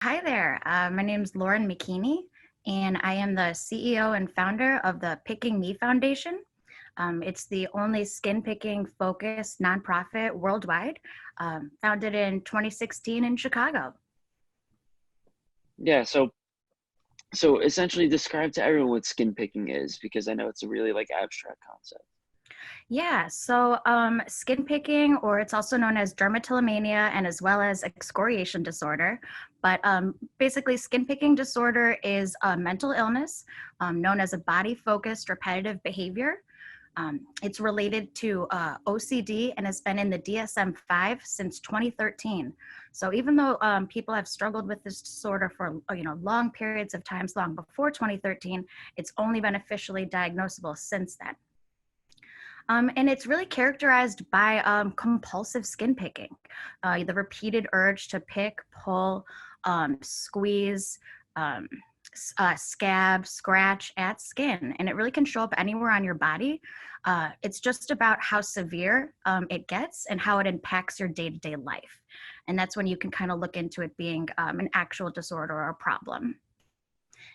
Hi there. My name is Lauren McKeaney, and I am the CEO and founder of the Picking Me Foundation. It's the only skin picking focused nonprofit worldwide, founded in 2016 in Chicago. Yeah, so essentially describe to everyone what skin picking is because I know it's a really like abstract concept. Yeah, so skin picking, or it's also known as dermatillomania and as well as excoriation disorder. But basically, skin picking disorder is a mental illness known as a body focused repetitive behavior. It's related to OCD and has been in the DSM-5 since 2013. So even though people have struggled with this disorder for long periods of times, long before 2013, it's only been officially diagnosable since then. And it's really characterized by compulsive skin picking, the repeated urge to pick, pull, squeeze, um, scab, scratch at skin. And it really can show up anywhere on your body. It's just about how severe it gets and how it impacts your day to day life. And that's when you can kind of look into it being an actual disorder or a problem.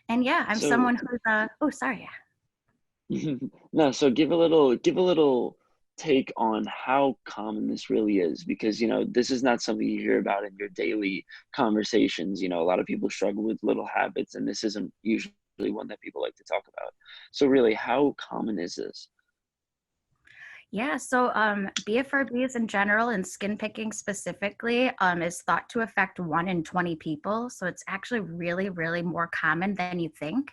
And yeah, I'm So someone who's, oh, sorry. no, so give a little take on how common this really is because this is not something you hear about in your daily conversations. A lot of people struggle with little habits and this isn't usually one that people like to talk about. So really, how common is this? Yeah, so BFRBs in general and skin picking specifically is thought to affect 1 in 20 people. So it's actually really, really more common than you think.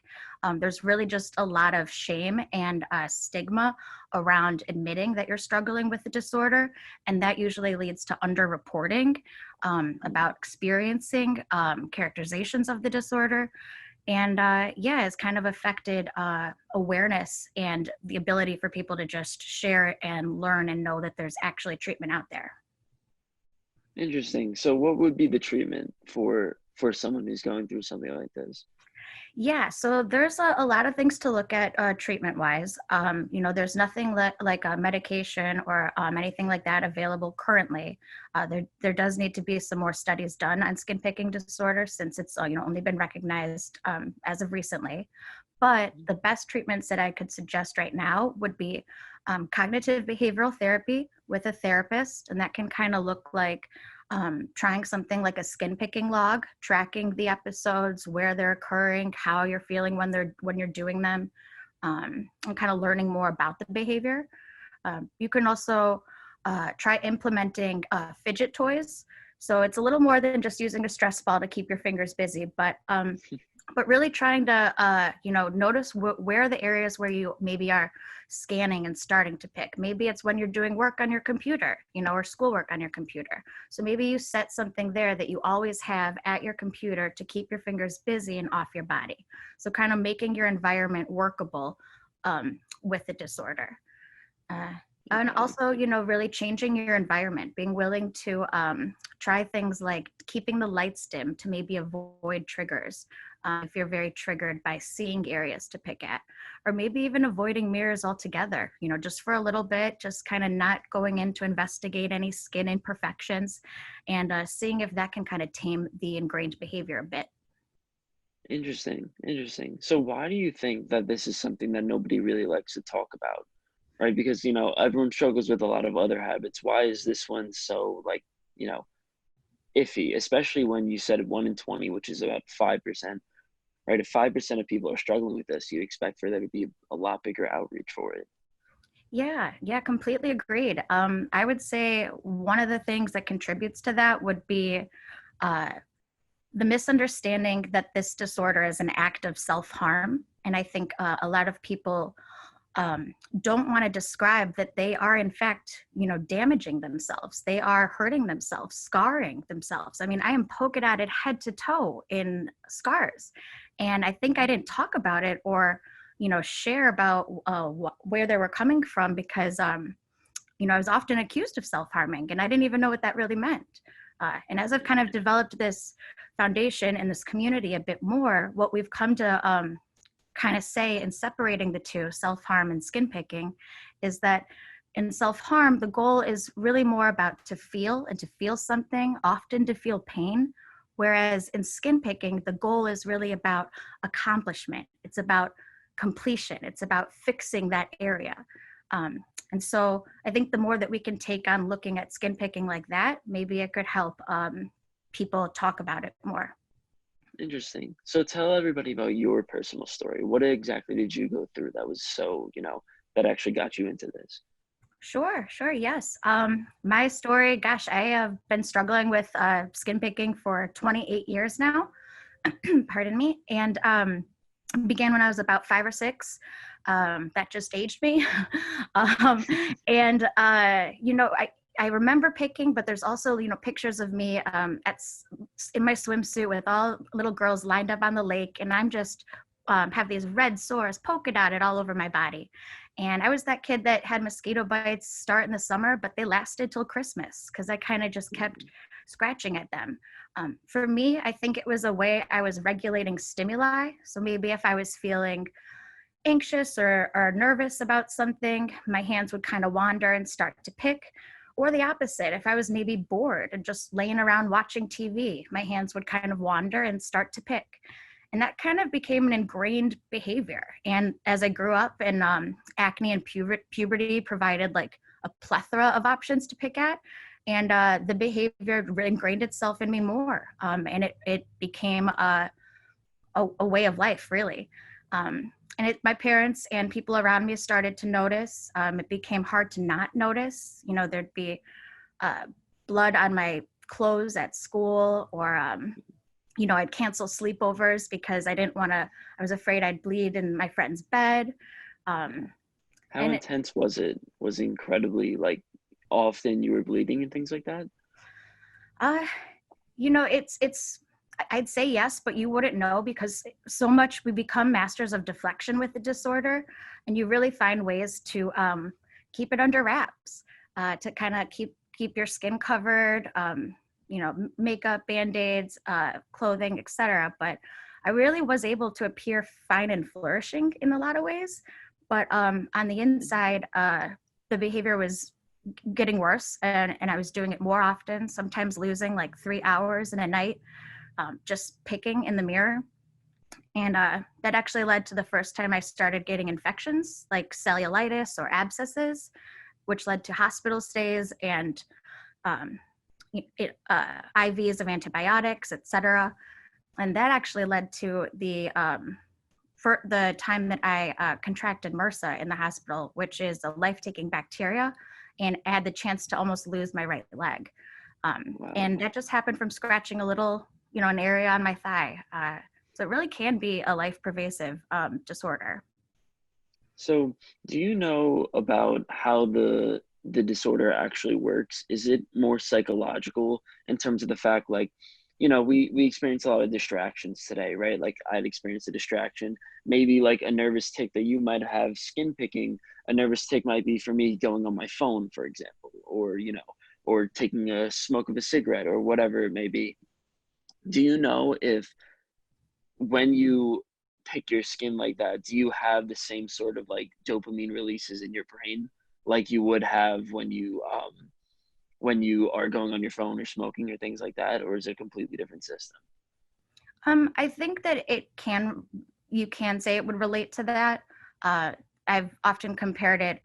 There's really just a lot of shame and stigma around admitting that you're struggling with the disorder. And that usually leads to underreporting about experiencing characterizations of the disorder. And yeah, it's kind of affected awareness and the ability for people to just share and learn and know that there's actually treatment out there. Interesting. So what would be the treatment for someone who's going through something like this? Yeah, so there's a lot of things to look at treatment wise. There's nothing like a medication or anything like that available currently. There does need to be some more studies done on skin picking disorder since it's only been recognized as of recently. But the best treatments that I could suggest right now would be cognitive behavioral therapy with a therapist, and that can kind of look like trying something like a skin picking log, tracking the episodes, where they're occurring, how you're feeling when you're doing them, and kind of learning more about the behavior. You can also try implementing fidget toys. So it's a little more than just using a stress ball to keep your fingers busy, but really trying to notice where are the areas where you maybe are scanning and starting to pick. Maybe it's when you're doing work on your computer, or schoolwork on your computer. So maybe you set something there that you always have at your computer to keep your fingers busy and off your body. So kind of making your environment workable with the disorder. uh, and Okay. also, really changing your environment, being willing to try things like keeping the lights dim to maybe avoid triggers if you're very triggered by seeing areas to pick at, or maybe even avoiding mirrors altogether, just for a little bit, just kind of not going in to investigate any skin imperfections and seeing if that can kind of tame the ingrained behavior a bit. Interesting. Interesting. So why do you think that this is something that nobody really likes to talk about? Right? Because, everyone struggles with a lot of other habits. Why is this one so like, you know, iffy, especially when you said 1 in 20, which is about 5%, right? If 5% of people are struggling with this, you expect for there to be a lot bigger outreach for it. Yeah, completely agreed. I would say one of the things that contributes to that would be uh, the misunderstanding that this disorder is an act of self-harm. And I think a lot of people don't want to describe that they are in fact, damaging themselves. They are hurting themselves, scarring themselves. I mean, I am polka-dotted head to toe in scars. And I think I didn't talk about it or, share about where they were coming from because, I was often accused of self-harming and I didn't even know what that really meant. And as I've kind of developed this foundation and this community a bit more, what we've come to kind of say in separating the two, self-harm and skin picking, is that in self-harm, the goal is really more about to feel and to feel something, often to feel pain, Whereas in skin picking, the goal is really about accomplishment. It's about completion. It's about fixing that area. Um, and so I think the more that we can take on looking at skin picking like that, maybe it could help people talk about it more. Interesting. So tell everybody about your personal story. What exactly did you go through that was so, that actually got you into this? Sure, sure, yes. My story, gosh, I have been struggling with skin picking for 28 years now. Pardon me. And began when I was about 5 or 6. That just aged me. um, and I remember picking, but there's also pictures of me in my swimsuit with all little girls lined up on the lake, and I'm just have these red sores, polka dotted all over my body. And I was that kid that had mosquito bites start in the summer, but they lasted till Christmas because I kind of just kept scratching at them. For me, I think it was a way I was regulating stimuli. So maybe if I was feeling anxious or nervous about something, my hands would kind of wander and start to pick. Or the opposite, if I was maybe bored and just laying around watching TV, my hands would kind of wander and start to pick. And that kind of became an ingrained behavior. And as I grew up, and acne and puberty provided like a plethora of options to pick at. And the behavior ingrained itself in me more. And it became a way of life, really. My parents and people around me started to notice. It became hard to not notice. There'd be uh, blood on my clothes at school, or I'd cancel sleepovers because I was afraid I'd bleed in my friend's bed. Um, How and it, intense was it? Was it incredibly like often you were bleeding and things like that? uh, it's, I'd say yes, but you wouldn't know because so much we become masters of deflection with the disorder, and you really find ways to keep it under wraps, to kind of keep your skin covered, makeup, band-aids, clothing, etc. But I really was able to appear fine and flourishing in a lot of ways. But on the inside, the behavior was getting worse, and I was doing it more often, sometimes losing like 3 hours in a night, just picking in the mirror. And that actually led to the first time I started getting infections like cellulitis or abscesses, which led to hospital stays and um, IVs of antibiotics, etc. And that actually led to for the time that I contracted MRSA in the hospital, which is a life-taking bacteria, and I had the chance to almost lose my right leg. And Wow. that just happened from scratching a little, an area on my thigh. So it really can be a life pervasive disorder. So, do you know about how the disorder actually works? Is it more psychological in terms of the fact, like, we experience a lot of distractions today, right? Like I'd experienced a distraction, maybe like a nervous tick that you might have skin picking. A nervous tick might be for me going on my phone, for example, or or taking a smoke of a cigarette or whatever it may be. Do you know if when you pick your skin like that, do you have the same sort of like dopamine releases in your brain like you would have when you are going on your phone or smoking or things like that, or is it a completely different system? I think that you can say it would relate to that. Uh, I've often compared it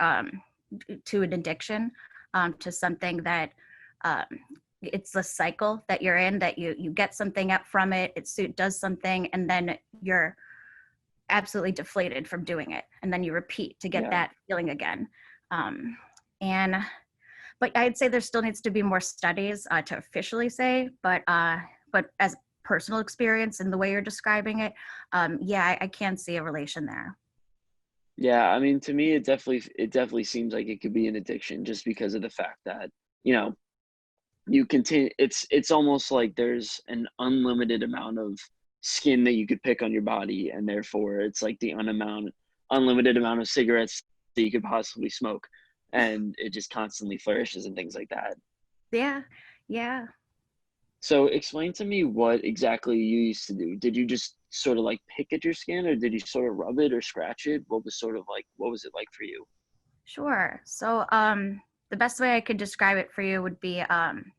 to an addiction, to something that um, it's a cycle that you're in, that you get something up from it, it does something, and then you're absolutely deflated from doing it, and then you repeat to get Yeah. that feeling again. Um, and but I'd say there still needs to be more studies to officially say, but as personal experience and the way you're describing it, yeah, I can see a relation there. Yeah, I mean, to me, it definitely seems like it could be an addiction just because of the fact that, you know, you continue it's almost like there's an unlimited amount of skin that you could pick on your body, and therefore it's like the unlimited amount of cigarettes that you could possibly smoke, and it just constantly flourishes and things like that. Yeah, yeah. So explain to me what exactly you used to do. Did you just sort of like pick at your skin, or did you sort of rub it or scratch it? What was it like for you? Sure. So, The best way I could describe it for you would be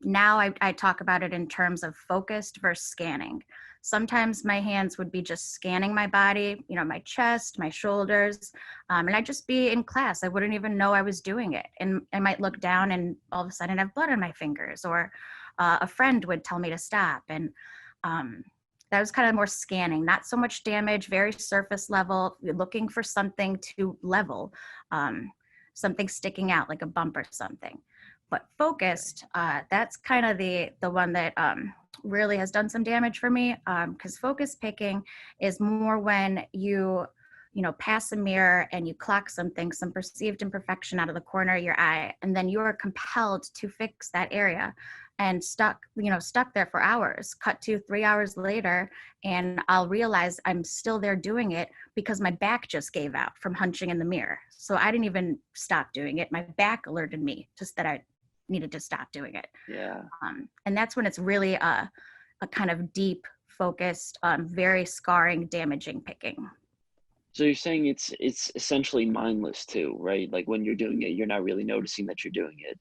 now I talk about it in terms of focused versus scanning. Sometimes my hands would be just scanning my body, my chest, my shoulders, and I'd just be in class. I wouldn't even know I was doing it. And I might look down and all of a sudden have blood on my fingers, or a friend would tell me to stop. And um, that was kind of more scanning, not so much damage, very surface level, looking for something to level. Um, Something sticking out like a bump or something. But focused, that's kind of the one that really has done some damage for me, because focus picking is more when pass a mirror and you clock something, some perceived imperfection out of the corner of your eye, and then you are compelled to fix that area, and stuck there for hours. Cut to 3 hours later, and I'll realize I'm still there doing it because my back just gave out from hunching in the mirror. So I didn't even stop doing it. My back alerted me just that I needed to stop doing it. Yeah. And that's when it's really a kind of deep, focused, very scarring, damaging picking. So you're saying it's essentially mindless too, right? Like when you're doing it, you're not really noticing that you're doing it.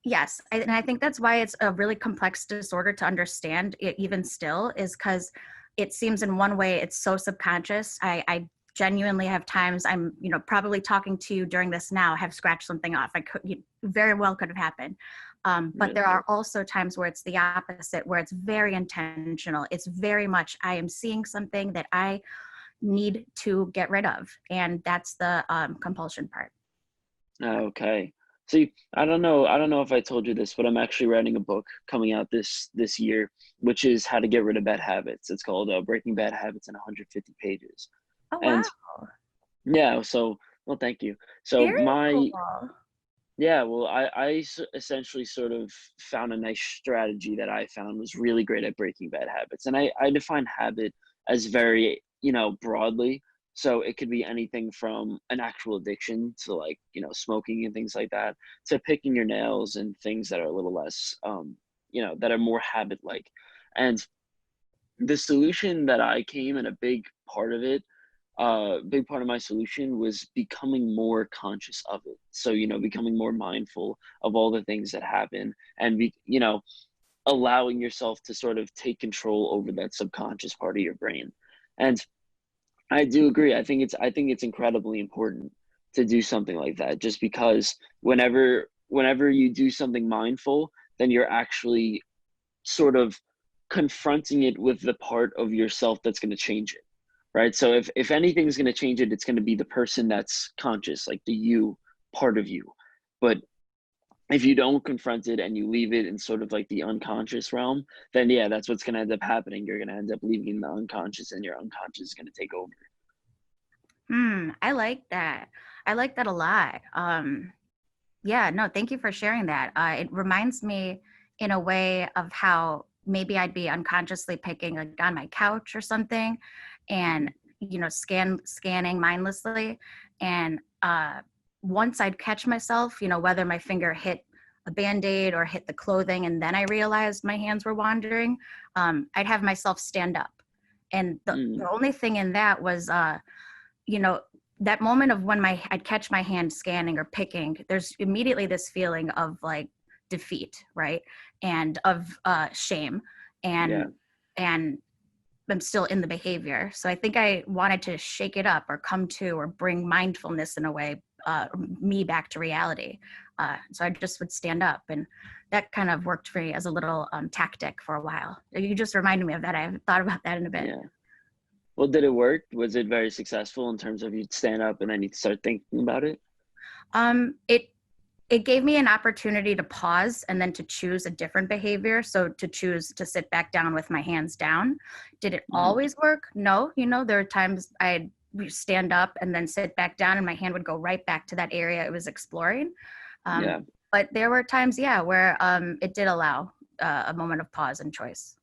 Yes, and I think that's why it's a really complex disorder to understand. It even still is because it seems in one way it's so subconscious. I genuinely have times I'm probably talking to you during this now, have scratched something off. I could very well could have happened. But there Really? are also times where it's the opposite, where it's very intentional. It's very much I am seeing something that I need to get rid of, and that's the compulsion part. Okay. See, I don't know if I told you this, but I'm actually writing a book coming out this year, which is how to get rid of bad habits. It's called Breaking Bad Habits in 150 pages. Oh wow, And yeah, so well, thank you. So very my cool. yeah, well, essentially sort of found a nice strategy that I found was really great at breaking bad habits. And I define habit as very, broadly. So it could be anything from an actual addiction to like, smoking and things like that, to picking your nails and things that are a little less, that are more habit like. And the solution that I came and a big part of my solution was becoming more conscious of it. So, becoming more mindful of all the things that happen and allowing yourself to sort of take control over that subconscious part of your brain. And I do agree. I think it's incredibly important to do something like that just because whenever you do something mindful, then you're actually sort of confronting it with the part of yourself that's going to change it, right? So if anything's going to change it, it's going to be the person that's conscious, like the you part of you. But if you don't confront it and you leave it in sort of like the unconscious realm, then yeah, that's what's going to end up happening. You're going to end up leaving the unconscious, and your unconscious is going to take over. I like that. I like that a lot. Yeah, no, thank you for sharing that. It reminds me in a way of how maybe I'd be unconsciously picking like on my couch or something, Hmm. and scanning mindlessly, and once I'd catch myself, whether my finger hit a band-aid or hit the clothing, and then I realized my hands were wandering, I'd have myself stand up, and the Mm, only thing in that was you know, that moment of when I'd catch my hand scanning or picking, there's immediately this feeling of like defeat, right? And of shame, yeah. and I'm still in the behavior. So I think I wanted to shake it up or come to or bring mindfulness in a way, me back to reality. So I just would stand up, and that kind of worked for me as a little tactic for a while. You just reminded me of that. I haven't thought about that in a bit. Yeah. Well, did it work? Was it very successful in terms of you'd stand up and then you'd start thinking about it? It gave me an opportunity to pause and then to choose a different behavior. So to choose to sit back down with my hands down. Did it Hmm. always work? No. There are times I'd stand up and then sit back down and my hand would go right back to that area it was exploring. Um, Yeah. but there were times, yeah, where it did allow a moment of pause and choice.